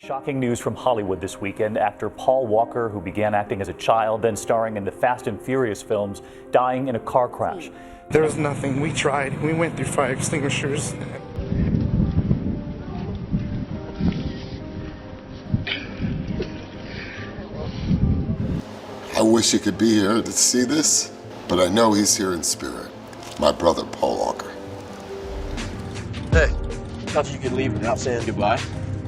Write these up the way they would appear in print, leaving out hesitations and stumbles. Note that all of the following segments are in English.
Shocking news from Hollywood this weekend after Paul Walker, who began acting as a child, then starring in the Fast and Furious films, dying in a car crash. There was nothing. We tried. We went through fire extinguishers. I wish you could be here to see this, but I know he's here in spirit. My brother, Paul Walker. Hey, thought you could leave without saying goodbye.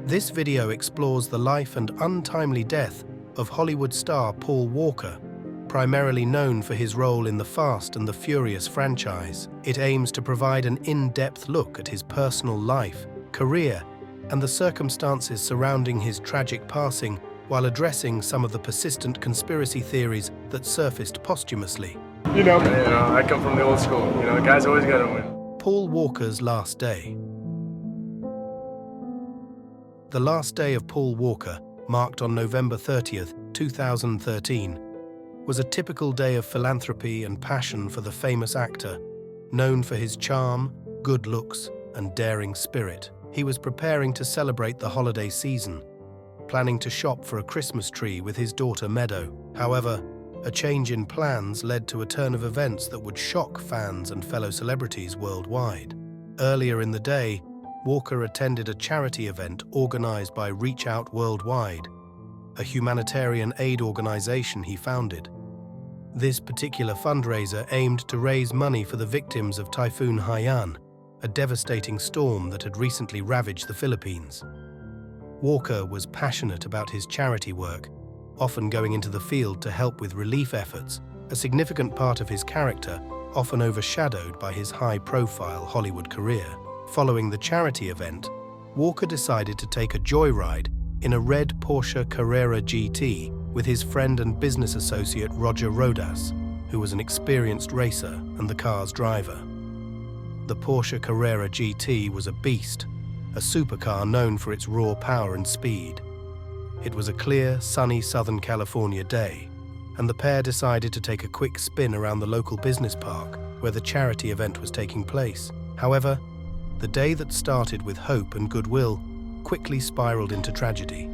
This video explores the life and untimely death of Hollywood star Paul Walker, primarily known for his role in the Fast and the Furious franchise. It aims to provide an in-depth look at his personal life, career, and the circumstances surrounding his tragic passing, while addressing some of the persistent conspiracy theories that surfaced posthumously. You know, I come from the old school. Guys always gotta win. Paul Walker's last day. The last day of Paul Walker, marked on November 30th, 2013, was a typical day of philanthropy and passion for the famous actor, known for his charm, good looks, and daring spirit. He was preparing to celebrate the holiday season, planning to shop for a Christmas tree with his daughter Meadow. However, a change in plans led to a turn of events that would shock fans and fellow celebrities worldwide. Earlier in the day, Walker attended a charity event organized by Reach Out Worldwide, a humanitarian aid organization he founded. This particular fundraiser aimed to raise money for the victims of Typhoon Haiyan, a devastating storm that had recently ravaged the Philippines. Walker was passionate about his charity work, often going into the field to help with relief efforts, a significant part of his character, often overshadowed by his high-profile Hollywood career. Following the charity event, Walker decided to take a joyride in a red Porsche Carrera GT with his friend and business associate Roger Rodas, who was an experienced racer and the car's driver. The Porsche Carrera GT was a beast, a supercar known for its raw power and speed. It was a clear, sunny Southern California day, and the pair decided to take a quick spin around the local business park where the charity event was taking place. However, the day that started with hope and goodwill quickly spiraled into tragedy.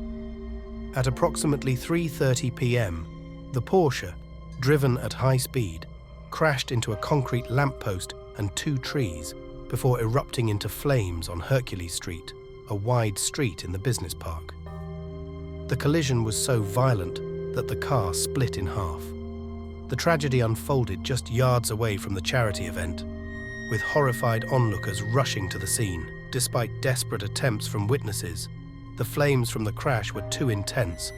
At approximately 3:30 p.m., the Porsche, driven at high speed, crashed into a concrete lamppost and two trees before erupting into flames on Hercules Street, a wide street in the business park. The collision was so violent that the car split in half. The tragedy unfolded just yards away from the charity event, with horrified onlookers rushing to the scene. Despite desperate attempts from witnesses, the flames from the crash were too intense,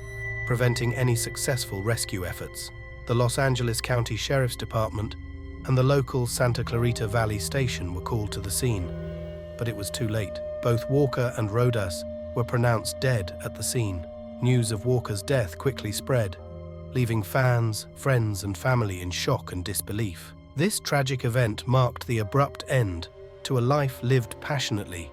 preventing any successful rescue efforts. The Los Angeles County Sheriff's Department and the local Santa Clarita Valley Station were called to the scene, but it was too late. Both Walker and Rodas were pronounced dead at the scene. News of Walker's death quickly spread, leaving fans, friends, and family in shock and disbelief. This tragic event marked the abrupt end to a life lived passionately,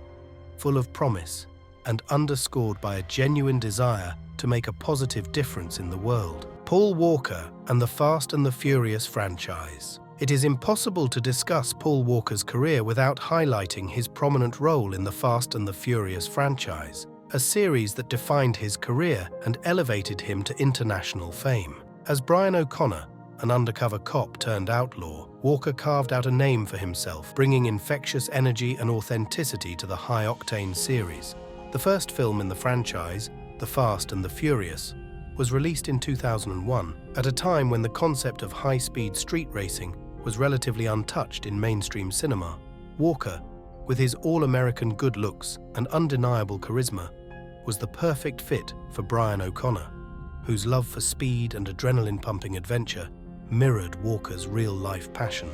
full of promise, and underscored by a genuine desire to make a positive difference in the world. Paul Walker and the Fast and the Furious franchise. It is impossible to discuss Paul Walker's career without highlighting his prominent role in the Fast and the Furious franchise, a series that defined his career and elevated him to international fame. As Brian O'Connor, an undercover cop turned outlaw, Walker carved out a name for himself, bringing infectious energy and authenticity to the high-octane series. The first film in the franchise, The Fast and the Furious, was released in 2001, at a time when the concept of high-speed street racing was relatively untouched in mainstream cinema. Walker, with his all-American good looks and undeniable charisma, was the perfect fit for Brian O'Connor, whose love for speed and adrenaline-pumping adventure mirrored Walker's real-life passion.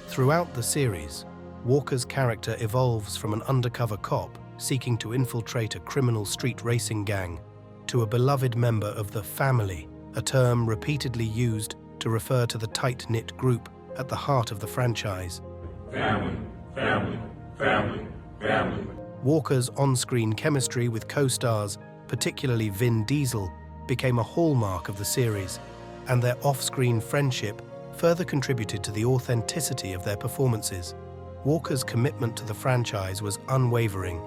Throughout the series, Walker's character evolves from an undercover cop seeking to infiltrate a criminal street racing gang to a beloved member of the family, a term repeatedly used to refer to the tight-knit group at the heart of the franchise. Family, family, family, family. Walker's on-screen chemistry with co-stars, particularly Vin Diesel, became a hallmark of the series, and their off-screen friendship further contributed to the authenticity of their performances. Walker's commitment to the franchise was unwavering,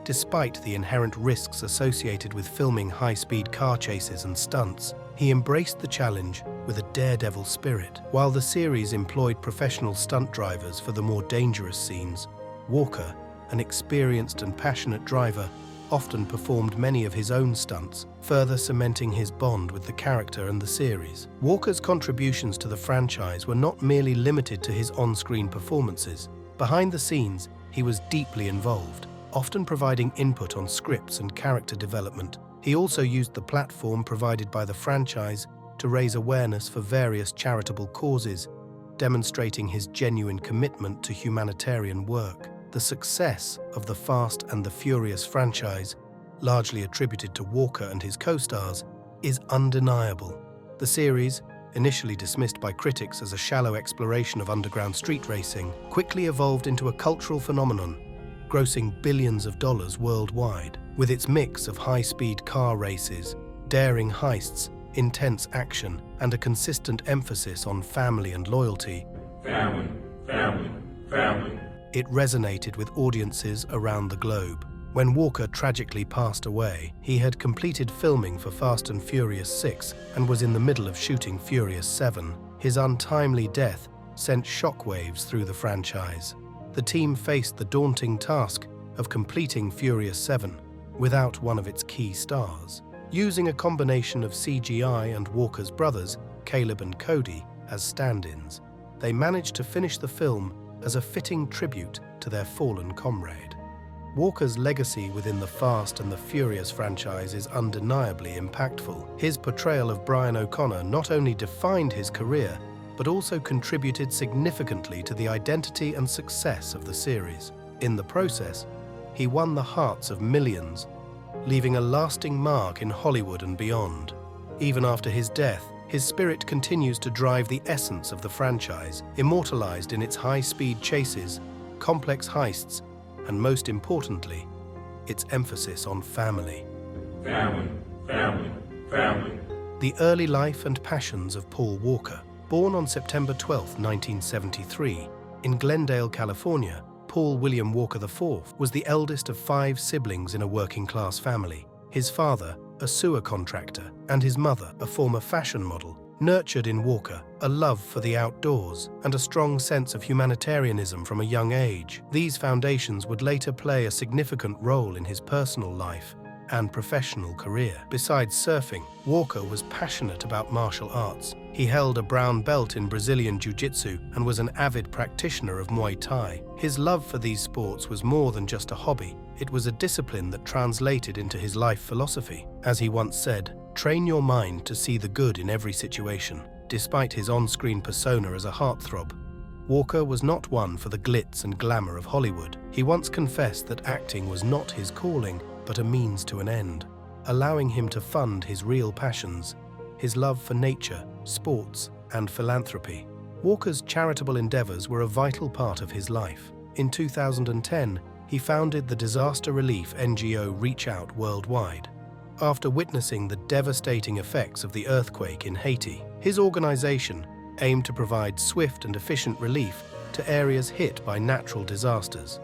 Despite the inherent risks associated with filming high-speed car chases and stunts, he embraced the challenge with a daredevil spirit. While the series employed professional stunt drivers for the more dangerous scenes, Walker, an experienced and passionate driver, often performed many of his own stunts, further cementing his bond with the character and the series. Walker's contributions to the franchise were not merely limited to his on-screen performances. Behind the scenes, he was deeply involved, often providing input on scripts and character development. He also used the platform provided by the franchise to raise awareness for various charitable causes, demonstrating his genuine commitment to humanitarian work. The success of the Fast and the Furious franchise, largely attributed to Walker and his co-stars, is undeniable. The series, initially dismissed by critics as a shallow exploration of underground street racing, quickly evolved into a cultural phenomenon, grossing billions of dollars worldwide. With its mix of high-speed car races, daring heists, intense action, and a consistent emphasis on family and loyalty, family, family, family. It resonated with audiences around the globe. When Walker tragically passed away, he had completed filming for Fast and Furious 6 and was in the middle of shooting Furious 7. His untimely death sent shockwaves through the franchise. The team faced the daunting task of completing Furious 7 without one of its key stars. Using a combination of CGI and Walker's brothers, Caleb and Cody, as stand-ins, they managed to finish the film as a fitting tribute to their fallen comrade. Walker's legacy within the Fast and the Furious franchise is undeniably impactful. His portrayal of Brian O'Connor not only defined his career, but also contributed significantly to the identity and success of the series. In the process, he won the hearts of millions, leaving a lasting mark in Hollywood and beyond. Even after his death, his spirit continues to drive the essence of the franchise, immortalized in its high-speed chases, complex heists, and most importantly, its emphasis on family. Family, family, family. The early life and passions of Paul Walker. Born on September 12, 1973, in Glendale, California, Paul William Walker IV was the eldest of 5 siblings in a working-class family. His father, a sewer contractor, and his mother, a former fashion model, nurtured in Walker a love for the outdoors and a strong sense of humanitarianism from a young age. These foundations would later play a significant role in his personal life and professional career. Besides surfing, Walker was passionate about martial arts. He held a brown belt in Brazilian Jiu-Jitsu and was an avid practitioner of Muay Thai. His love for these sports was more than just a hobby. It was a discipline that translated into his life philosophy. As he once said, "Train your mind to see the good in every situation." Despite his on-screen persona as a heartthrob, Walker was not one for the glitz and glamour of Hollywood. He once confessed that acting was not his calling, but a means to an end, allowing him to fund his real passions, his love for nature, sports, and philanthropy. Walker's charitable endeavors were a vital part of his life. In 2010, he founded the disaster relief NGO Reach Out Worldwide. After witnessing the devastating effects of the earthquake in Haiti, his organization aimed to provide swift and efficient relief to areas hit by natural disasters,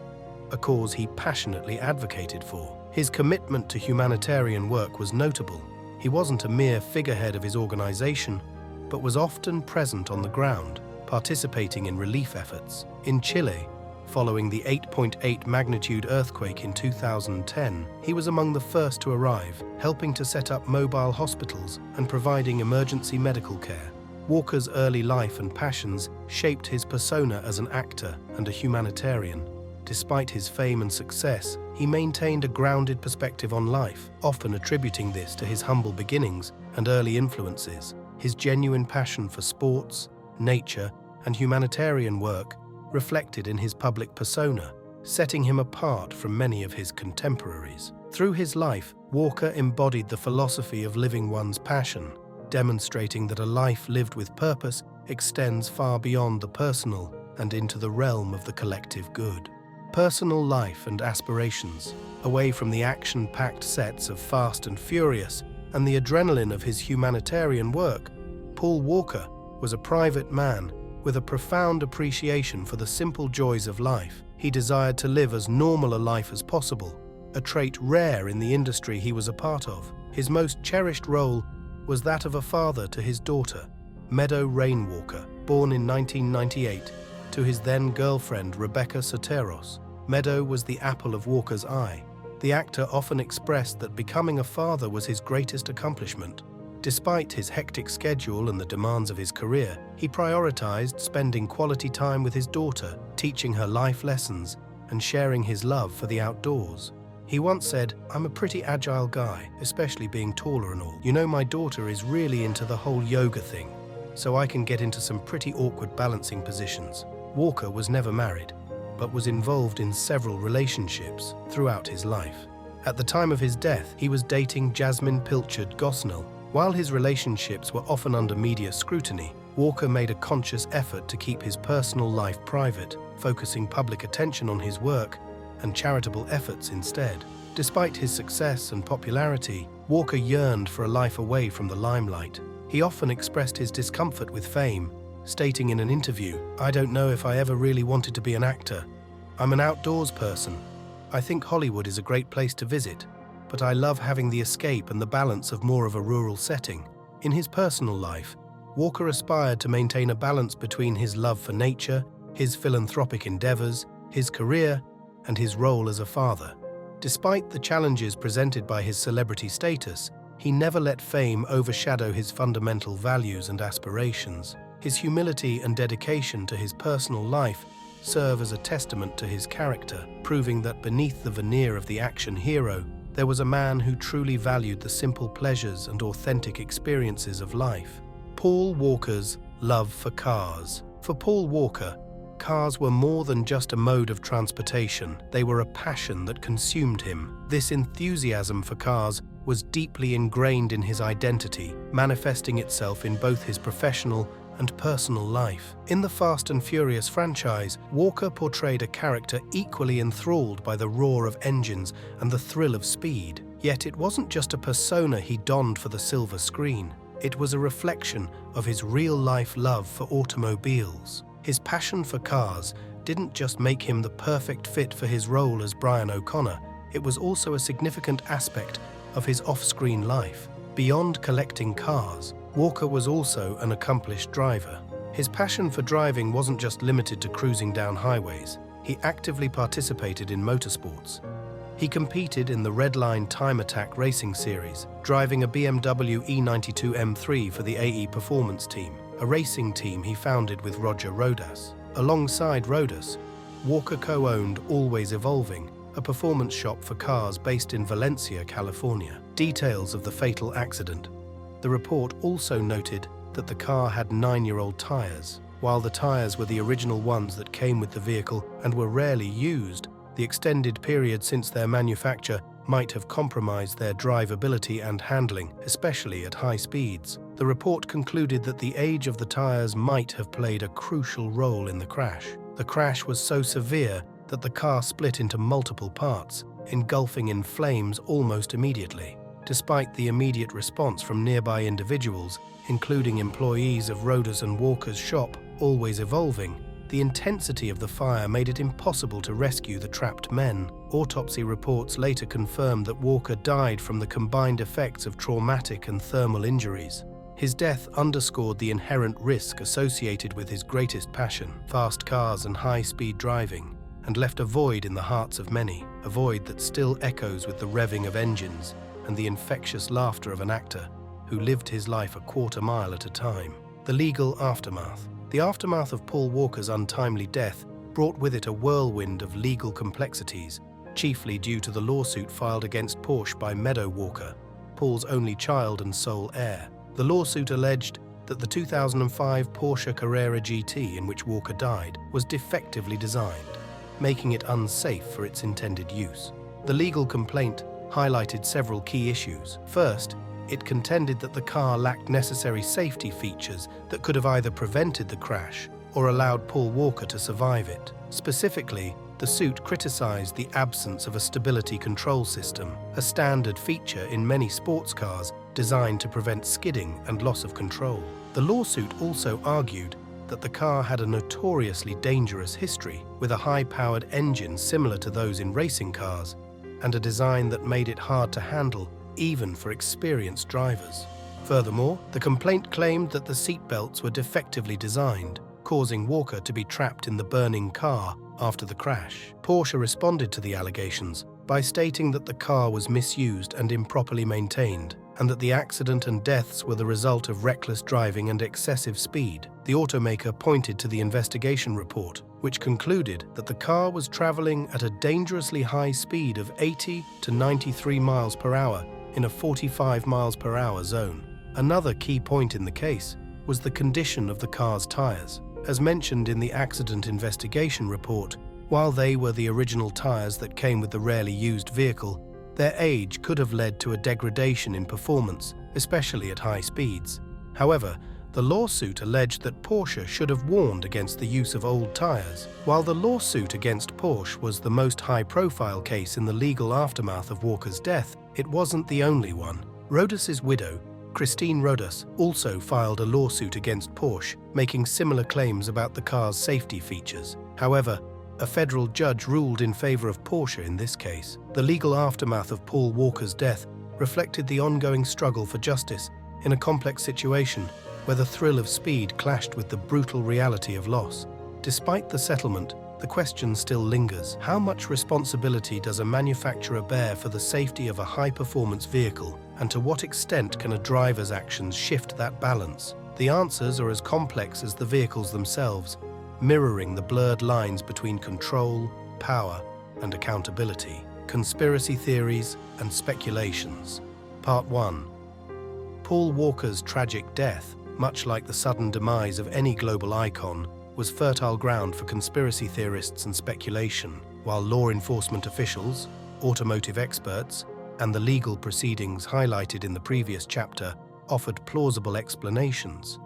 a cause he passionately advocated for. His commitment to humanitarian work was notable. He wasn't a mere figurehead of his organization, but was often present on the ground, participating in relief efforts. In Chile, following the 8.8 magnitude earthquake in 2010, he was among the first to arrive, helping to set up mobile hospitals and providing emergency medical care. Walker's early life and passions shaped his persona as an actor and a humanitarian. Despite his fame and success, he maintained a grounded perspective on life, often attributing this to his humble beginnings and early influences. His genuine passion for sports, nature, and humanitarian work reflected in his public persona, setting him apart from many of his contemporaries. Through his life, Walker embodied the philosophy of living one's passion, demonstrating that a life lived with purpose extends far beyond the personal and into the realm of the collective good. Personal life and aspirations. Away from the action-packed sets of Fast and Furious and the adrenaline of his humanitarian work, Paul Walker was a private man with a profound appreciation for the simple joys of life. He desired to live as normal a life as possible, a trait rare in the industry he was a part of. His most cherished role was that of a father to his daughter, Meadow Rainwalker, born in 1998, to his then-girlfriend Rebecca Soteros. Meadow was the apple of Walker's eye. The actor often expressed that becoming a father was his greatest accomplishment. Despite his hectic schedule and the demands of his career, he prioritized spending quality time with his daughter, teaching her life lessons and sharing his love for the outdoors. He once said, "I'm a pretty agile guy, especially being taller and all. You know, my daughter is really into the whole yoga thing, so I can get into some pretty awkward balancing positions." Walker was never married, but was involved in several relationships throughout his life. At the time of his death, he was dating Jasmine Pilchard Gosnell. While his relationships were often under media scrutiny, Walker made a conscious effort to keep his personal life private, focusing public attention on his work and charitable efforts instead. Despite his success and popularity, Walker yearned for a life away from the limelight. He often expressed his discomfort with fame, stating in an interview, "I don't know if I ever really wanted to be an actor. I'm an outdoors person. I think Hollywood is a great place to visit, but I love having the escape and the balance of more of a rural setting." In his personal life, Walker aspired to maintain a balance between his love for nature, his philanthropic endeavors, his career, and his role as a father. Despite the challenges presented by his celebrity status, he never let fame overshadow his fundamental values and aspirations. His humility and dedication to his personal life serve as a testament to his character, proving that beneath the veneer of the action hero, there was a man who truly valued the simple pleasures and authentic experiences of life. Paul Walker's love for cars. For Paul Walker, cars were more than just a mode of transportation. They were a passion that consumed him. This enthusiasm for cars was deeply ingrained in his identity, manifesting itself in both his professional and personal life. In the Fast and Furious franchise, Walker portrayed a character equally enthralled by the roar of engines and the thrill of speed. Yet it wasn't just a persona he donned for the silver screen. It was a reflection of his real-life love for automobiles. His passion for cars didn't just make him the perfect fit for his role as Brian O'Connor, it was also a significant aspect of his off-screen life. Beyond collecting cars, Walker was also an accomplished driver. His passion for driving wasn't just limited to cruising down highways. He actively participated in motorsports. He competed in the Redline Time Attack racing series, driving a BMW E92 M3 for the AE Performance Team, a racing team he founded with Roger Rodas. Alongside Rodas, Walker co-owned Always Evolving, a performance shop for cars based in Valencia, California. Details of the fatal accident. The report also noted that the car had 9-year-old tires. While the tires were the original ones that came with the vehicle and were rarely used, the extended period since their manufacture might have compromised their drivability and handling, especially at high speeds. The report concluded that the age of the tires might have played a crucial role in the crash. The crash was so severe that the car split into multiple parts, engulfing in flames almost immediately. Despite the immediate response from nearby individuals, including employees of Rodas and Walker's shop, Always Evolving, the intensity of the fire made it impossible to rescue the trapped men. Autopsy reports later confirmed that Walker died from the combined effects of traumatic and thermal injuries. His death underscored the inherent risk associated with his greatest passion, fast cars and high-speed driving, and left a void in the hearts of many, a void that still echoes with the revving of engines and the infectious laughter of an actor who lived his life a quarter mile at a time. The legal aftermath. The aftermath of Paul Walker's untimely death brought with it a whirlwind of legal complexities, chiefly due to the lawsuit filed against Porsche by Meadow Walker, Paul's only child and sole heir. The lawsuit alleged that the 2005 Porsche Carrera GT in which Walker died was defectively designed, making it unsafe for its intended use. The legal complaint highlighted several key issues. First, it contended that the car lacked necessary safety features that could have either prevented the crash or allowed Paul Walker to survive it. Specifically, the suit criticized the absence of a stability control system, a standard feature in many sports cars designed to prevent skidding and loss of control. The lawsuit also argued that the car had a notoriously dangerous history, with a high-powered engine similar to those in racing cars, and a design that made it hard to handle, even for experienced drivers. Furthermore, the complaint claimed that the seatbelts were defectively designed, causing Walker to be trapped in the burning car after the crash. Porsche responded to the allegations by stating that the car was misused and improperly maintained, and that the accident and deaths were the result of reckless driving and excessive speed. The automaker pointed to the investigation report, which concluded that the car was traveling at a dangerously high speed of 80 to 93 miles per hour in a 45 miles per hour zone. Another key point in the case was the condition of the car's tires. As mentioned in the accident investigation report, while they were the original tires that came with the rarely used vehicle, their age could have led to a degradation in performance, especially at high speeds. However, the lawsuit alleged that Porsche should have warned against the use of old tires. While the lawsuit against Porsche was the most high-profile case in the legal aftermath of Walker's death, it wasn't the only one. Rodas's widow, Christine Rodas, also filed a lawsuit against Porsche, making similar claims about the car's safety features. However, a federal judge ruled in favor of Porsche in this case. The legal aftermath of Paul Walker's death reflected the ongoing struggle for justice in a complex situation where the thrill of speed clashed with the brutal reality of loss. Despite the settlement, the question still lingers. How much responsibility does a manufacturer bear for the safety of a high-performance vehicle, and to what extent can a driver's actions shift that balance? The answers are as complex as the vehicles themselves, mirroring the blurred lines between control, power, and accountability. Conspiracy theories and speculations. Part 1. Paul Walker's tragic death, much like the sudden demise of any global icon, was fertile ground for conspiracy theorists and speculation, while law enforcement officials, automotive experts, and the legal proceedings highlighted in the previous chapter offered plausible explanations.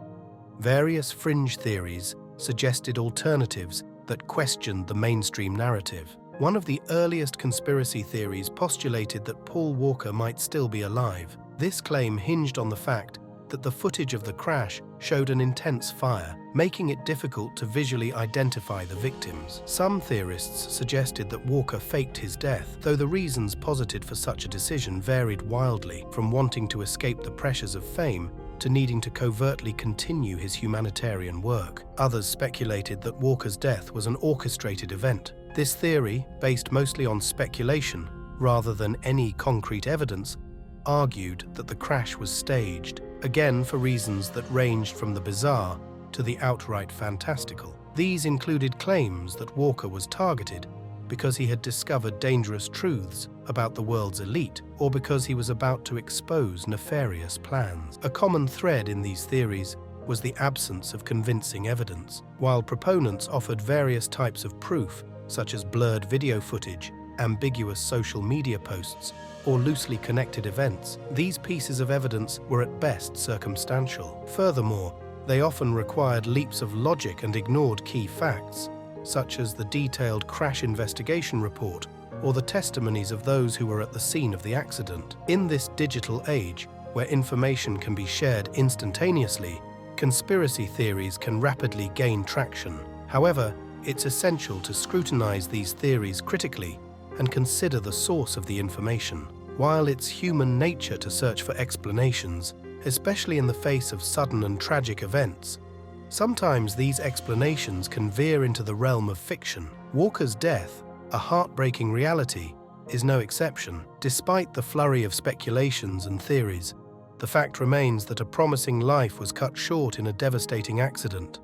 Various fringe theories suggested alternatives that questioned the mainstream narrative. One of the earliest conspiracy theories postulated that Paul Walker might still be alive. This claim hinged on the fact that the footage of the crash showed an intense fire, making it difficult to visually identify the victims. Some theorists suggested that Walker faked his death, though the reasons posited for such a decision varied wildly, from wanting to escape the pressures of fame to needing to covertly continue his humanitarian work. Others speculated that Walker's death was an orchestrated event. This theory, based mostly on speculation rather than any concrete evidence, argued that the crash was staged, again for reasons that ranged from the bizarre to the outright fantastical. These included claims that Walker was targeted because he had discovered dangerous truths about the world's elite, or because he was about to expose nefarious plans. A common thread in these theories was the absence of convincing evidence. While proponents offered various types of proof, such as blurred video footage, ambiguous social media posts, or loosely connected events, these pieces of evidence were at best circumstantial. Furthermore, they often required leaps of logic and ignored key facts, such as the detailed crash investigation report or the testimonies of those who were at the scene of the accident. In this digital age, where information can be shared instantaneously, conspiracy theories can rapidly gain traction. However, it's essential to scrutinize these theories critically and consider the source of the information. While it's human nature to search for explanations, especially in the face of sudden and tragic events, sometimes these explanations can veer into the realm of fiction. Walker's death, a heartbreaking reality, is no exception. Despite the flurry of speculations and theories, the fact remains that a promising life was cut short in a devastating accident,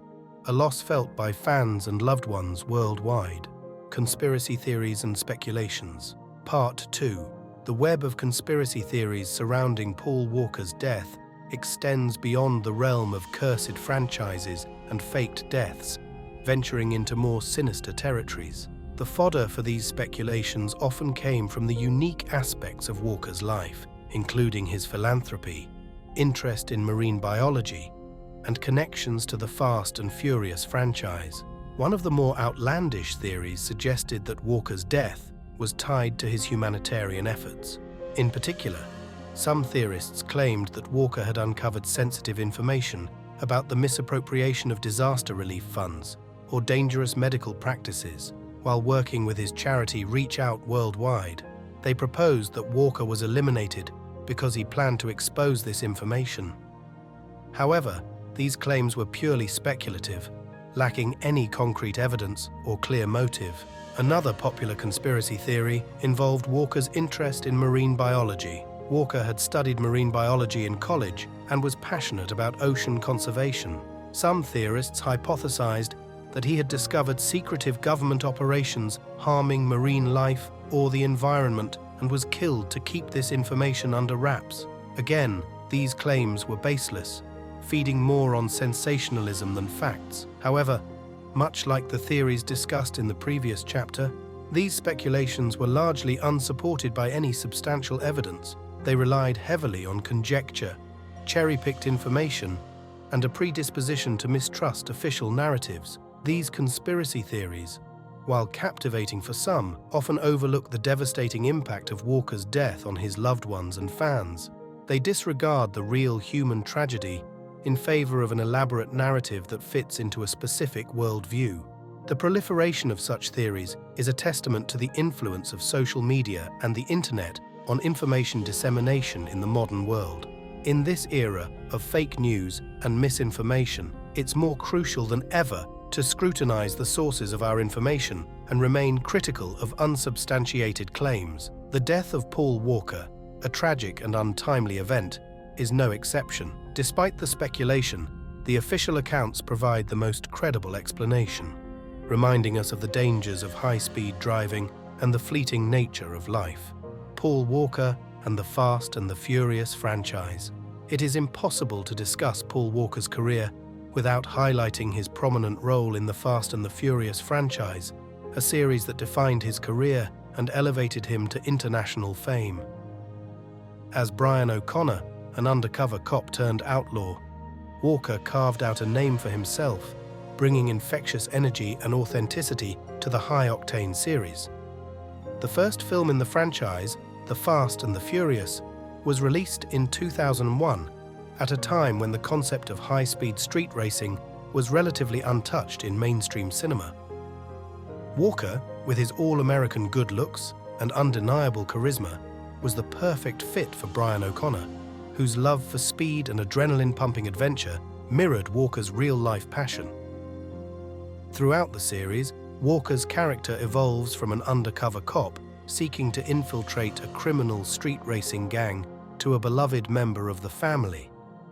a loss felt by fans and loved ones worldwide. Conspiracy theories and speculations. Part 2. The web of conspiracy theories surrounding Paul Walker's death extends beyond the realm of cursed franchises and faked deaths, venturing into more sinister territories. The fodder for these speculations often came from the unique aspects of Walker's life, including his philanthropy, interest in marine biology, and connections to the Fast and Furious franchise. One of the more outlandish theories suggested that Walker's death was tied to his humanitarian efforts. In particular, some theorists claimed that Walker had uncovered sensitive information about the misappropriation of disaster relief funds or dangerous medical practices while working with his charity Reach Out worldwide. They proposed that Walker was eliminated because he planned to expose this information. However, these claims were purely speculative, lacking any concrete evidence or clear motive. Another popular conspiracy theory involved Walker's interest in marine biology. Walker had studied marine biology in college and was passionate about ocean conservation. Some theorists hypothesized that he had discovered secretive government operations harming marine life or the environment and was killed to keep this information under wraps. Again, these claims were baseless, feeding more on sensationalism than facts. However, much like the theories discussed in the previous chapter, these speculations were largely unsupported by any substantial evidence. They relied heavily on conjecture, cherry-picked information, and a predisposition to mistrust official narratives. These conspiracy theories, while captivating for some, often overlook the devastating impact of Walker's death on his loved ones and fans. They disregard the real human tragedy in favor of an elaborate narrative that fits into a specific worldview. The proliferation of such theories is a testament to the influence of social media and the internet on information dissemination in the modern world. In this era of fake news and misinformation, it's more crucial than ever to scrutinize the sources of our information and remain critical of unsubstantiated claims. The death of Paul Walker, a tragic and untimely event, is no exception. Despite the speculation, the official accounts provide the most credible explanation, reminding us of the dangers of high-speed driving and the fleeting nature of life. Paul Walker and the Fast and the Furious franchise. It is impossible to discuss Paul Walker's career without highlighting his prominent role in the Fast and the Furious franchise, a series that defined his career and elevated him to international fame. As Brian O'Connor, an undercover cop turned outlaw, Walker carved out a name for himself, bringing infectious energy and authenticity to the high-octane series. The first film in the franchise, The Fast and the Furious, was released in 2001, at a time when the concept of high-speed street racing was relatively untouched in mainstream cinema. Walker, with his all-American good looks and undeniable charisma, was the perfect fit for Brian O'Connor, whose love for speed and adrenaline-pumping adventure mirrored Walker's real-life passion. Throughout the series, Walker's character evolves from an undercover cop seeking to infiltrate a criminal street racing gang to a beloved member of the family,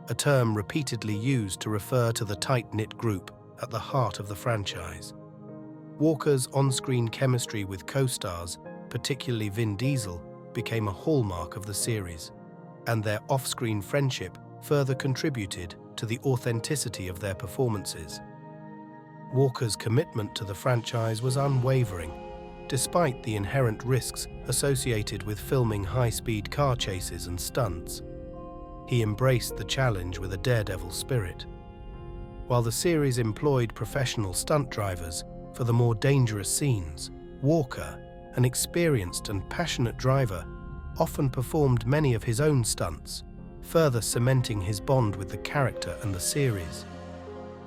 a term repeatedly used to refer to the tight-knit group at the heart of the franchise. Walker's on-screen chemistry with co-stars, particularly Vin Diesel, became a hallmark of the series, and their off-screen friendship further contributed to the authenticity of their performances. Walker's commitment to the franchise was unwavering, despite the inherent risks associated with filming high-speed car chases and stunts. He embraced the challenge with a daredevil spirit. While the series employed professional stunt drivers for the more dangerous scenes, Walker, an experienced and passionate driver, often performed many of his own stunts, further cementing his bond with the character and the series.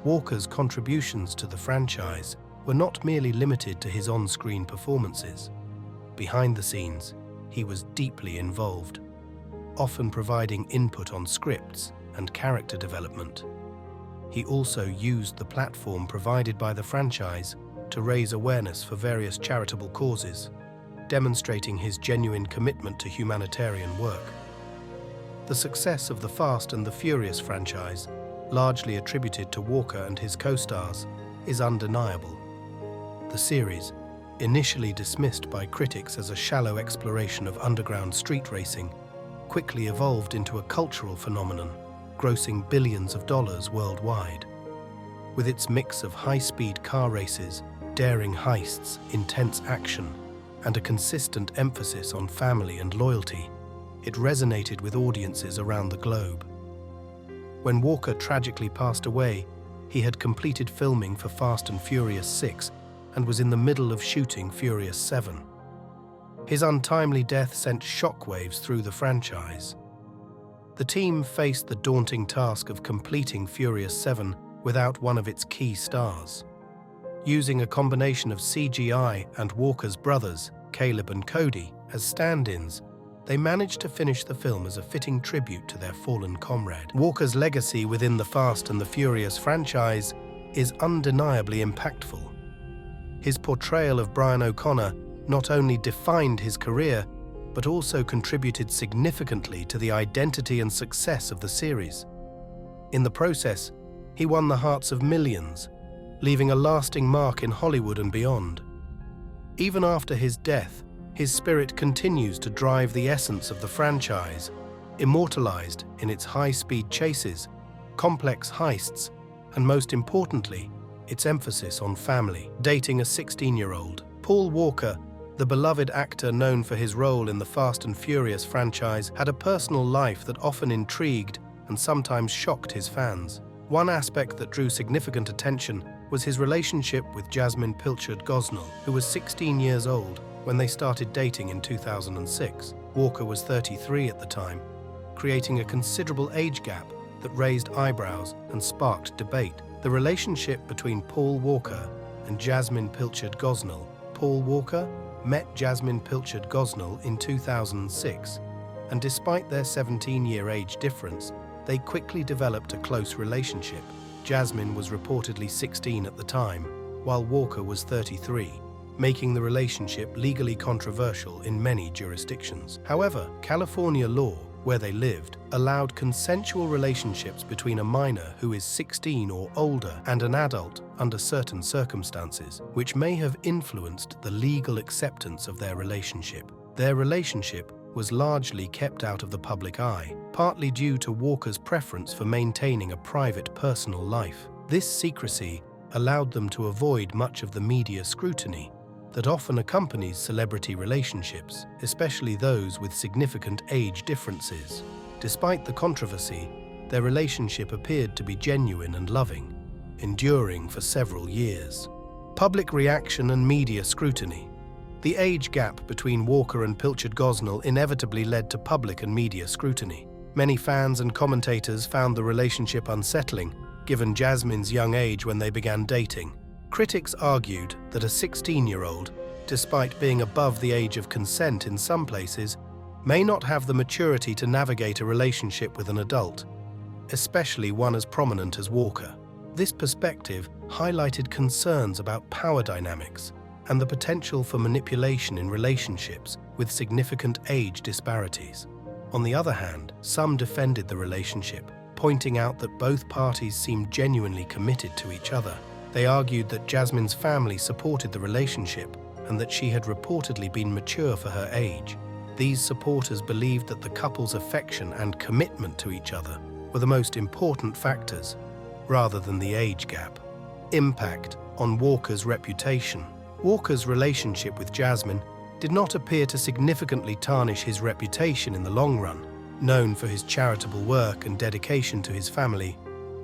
Walker's contributions to the franchise were not merely limited to his on-screen performances. Behind the scenes, he was deeply involved, often providing input on scripts and character development. He also used the platform provided by the franchise to raise awareness for various charitable causes, demonstrating his genuine commitment to humanitarian work. The success of the Fast and the Furious franchise, largely attributed to Walker and his co-stars, is undeniable. The series, initially dismissed by critics as a shallow exploration of underground street racing, quickly evolved into a cultural phenomenon, grossing billions of dollars worldwide. With its mix of high-speed car races, daring heists, intense action, and a consistent emphasis on family and loyalty, it resonated with audiences around the globe. When Walker tragically passed away, he had completed filming for Fast and Furious 6 and was in the middle of shooting Furious 7. His untimely death sent shockwaves through the franchise. The team faced the daunting task of completing Furious 7 without one of its key stars. Using a combination of CGI and Walker's brothers, Caleb and Cody, As stand-ins, they managed to finish the film as a fitting tribute to their fallen comrade. Walker's legacy within the Fast and the Furious franchise is undeniably impactful. His portrayal of Brian O'Connor not only defined his career, but also contributed significantly to the identity and success of the series. In the process, he won the hearts of millions, leaving a lasting mark in Hollywood and beyond. Even after his death, his spirit continues to drive the essence of the franchise, immortalized in its high-speed chases, complex heists, and most importantly, its emphasis on family. Dating a 16-year-old, Paul Walker, the beloved actor known for his role in the Fast and Furious franchise, had a personal life that often intrigued and sometimes shocked his fans. One aspect that drew significant attention was his relationship with Jasmine Pilchard Gosnell, who was 16 years old when they started dating in 2006. Walker was 33 at the time, creating a considerable age gap that raised eyebrows and sparked debate. The relationship between Paul Walker and Jasmine Pilchard Gosnell. Paul Walker met Jasmine Pilchard Gosnell in 2006, and despite their 17-year age difference, they quickly developed a close relationship. Jasmine was reportedly 16 at the time, while Walker was 33, making the relationship legally controversial in many jurisdictions. However, California law, where they lived, allowed consensual relationships between a minor who is 16 or older and an adult under certain circumstances, which may have influenced the legal acceptance of their relationship. Their relationship was largely kept out of the public eye, partly due to Walker's preference for maintaining a private personal life. This secrecy allowed them to avoid much of the media scrutiny that often accompanies celebrity relationships, especially those with significant age differences. Despite the controversy, their relationship appeared to be genuine and loving, enduring for several years. Public reaction and media scrutiny. The age gap between Walker and Pilchard Gosnell inevitably led to public and media scrutiny. Many fans and commentators found the relationship unsettling, given Jasmine's young age when they began dating. Critics argued that a 16-year-old, despite being above the age of consent in some places, may not have the maturity to navigate a relationship with an adult, especially one as prominent as Walker. This perspective highlighted concerns about power dynamics and the potential for manipulation in relationships with significant age disparities. On the other hand, some defended the relationship, pointing out that both parties seemed genuinely committed to each other. They argued that Jasmine's family supported the relationship and that she had reportedly been mature for her age. These supporters believed that the couple's affection and commitment to each other were the most important factors, rather than the age gap. Impact on Walker's reputation. Walker's relationship with Jasmine did not appear to significantly tarnish his reputation in the long run. Known for his charitable work and dedication to his family,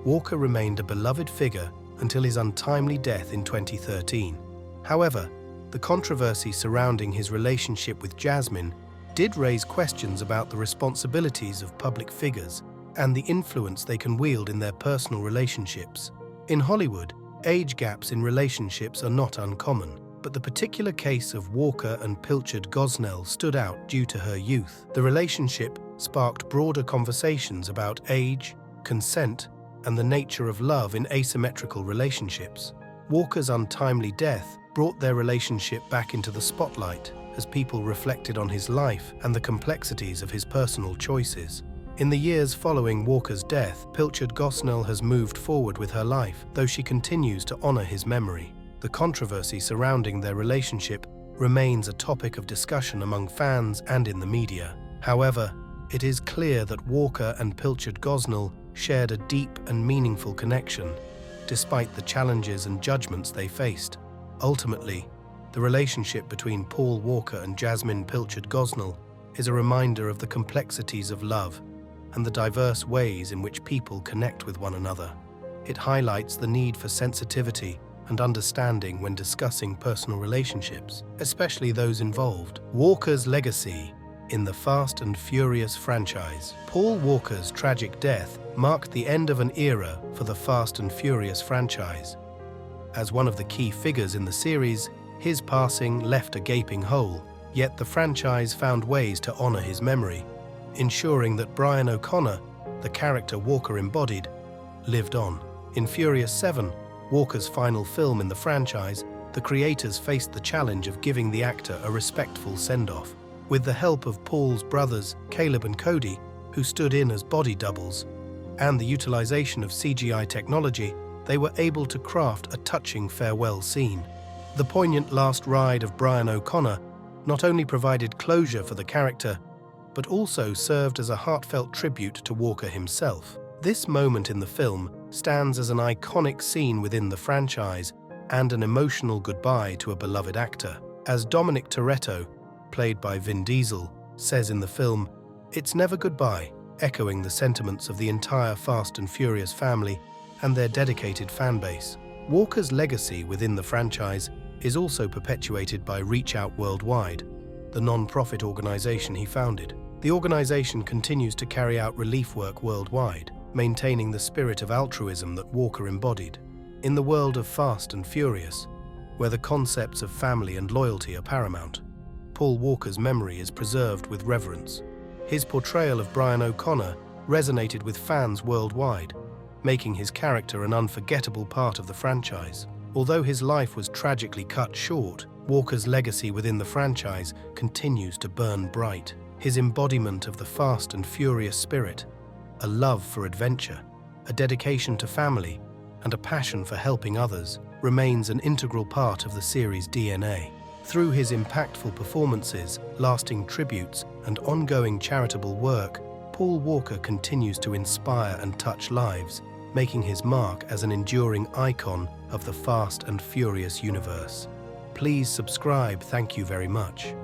Walker remained a beloved figure until his untimely death in 2013. However, the controversy surrounding his relationship with Jasmine did raise questions about the responsibilities of public figures and the influence they can wield in their personal relationships. In Hollywood, age gaps in relationships are not uncommon, but the particular case of Walker and Pilchard Gosnell stood out due to her youth. The relationship sparked broader conversations about age, consent, and the nature of love in asymmetrical relationships. Walker's untimely death brought their relationship back into the spotlight as people reflected on his life and the complexities of his personal choices. In the years following Walker's death, Pilchard Gosnell has moved forward with her life, though she continues to honor his memory. The controversy surrounding their relationship remains a topic of discussion among fans and in the media. However, it is clear that Walker and Pilchard Gosnell shared a deep and meaningful connection, despite the challenges and judgments they faced. Ultimately, the relationship between Paul Walker and Jasmine Pilchard Gosnell is a reminder of the complexities of love and the diverse ways in which people connect with one another. It highlights the need for sensitivity and understanding when discussing personal relationships, especially those involved. Walker's legacy in the Fast and Furious franchise. Paul Walker's tragic death marked the end of an era for the Fast and Furious franchise. As one of the key figures in the series, his passing left a gaping hole, Yet the franchise found ways to honor his memory, ensuring that Brian O'Connor, the character Walker embodied, lived on. In Furious 7, Walker's final film in the franchise, the creators faced the challenge of giving the actor a respectful send-off. With the help of Paul's brothers, Caleb and Cody, who stood in as body doubles, and the utilization of CGI technology, they were able to craft a touching farewell scene. The poignant last ride of Brian O'Connor not only provided closure for the character, but also served as a heartfelt tribute to Walker himself. This moment in the film stands as an iconic scene within the franchise and an emotional goodbye to a beloved actor. As Dominic Toretto, played by Vin Diesel, says in the film, "It's never goodbye," echoing the sentiments of the entire Fast and Furious family and their dedicated fan base. Walker's legacy within the franchise is also perpetuated by Reach Out Worldwide, the non-profit organization he founded. The organization continues to carry out relief work worldwide, maintaining the spirit of altruism that Walker embodied. In the world of Fast and Furious, where the concepts of family and loyalty are paramount, Paul Walker's memory is preserved with reverence. His portrayal of Brian O'Connor resonated with fans worldwide, making his character an unforgettable part of the franchise. Although his life was tragically cut short, Walker's legacy within the franchise continues to burn bright. His embodiment of the Fast and Furious spirit, a love for adventure, a dedication to family, and a passion for helping others, remains an integral part of the series' DNA. Through his impactful performances, lasting tributes, and ongoing charitable work, Paul Walker continues to inspire and touch lives, making his mark as an enduring icon of the Fast and Furious universe. Please subscribe. Thank you very much.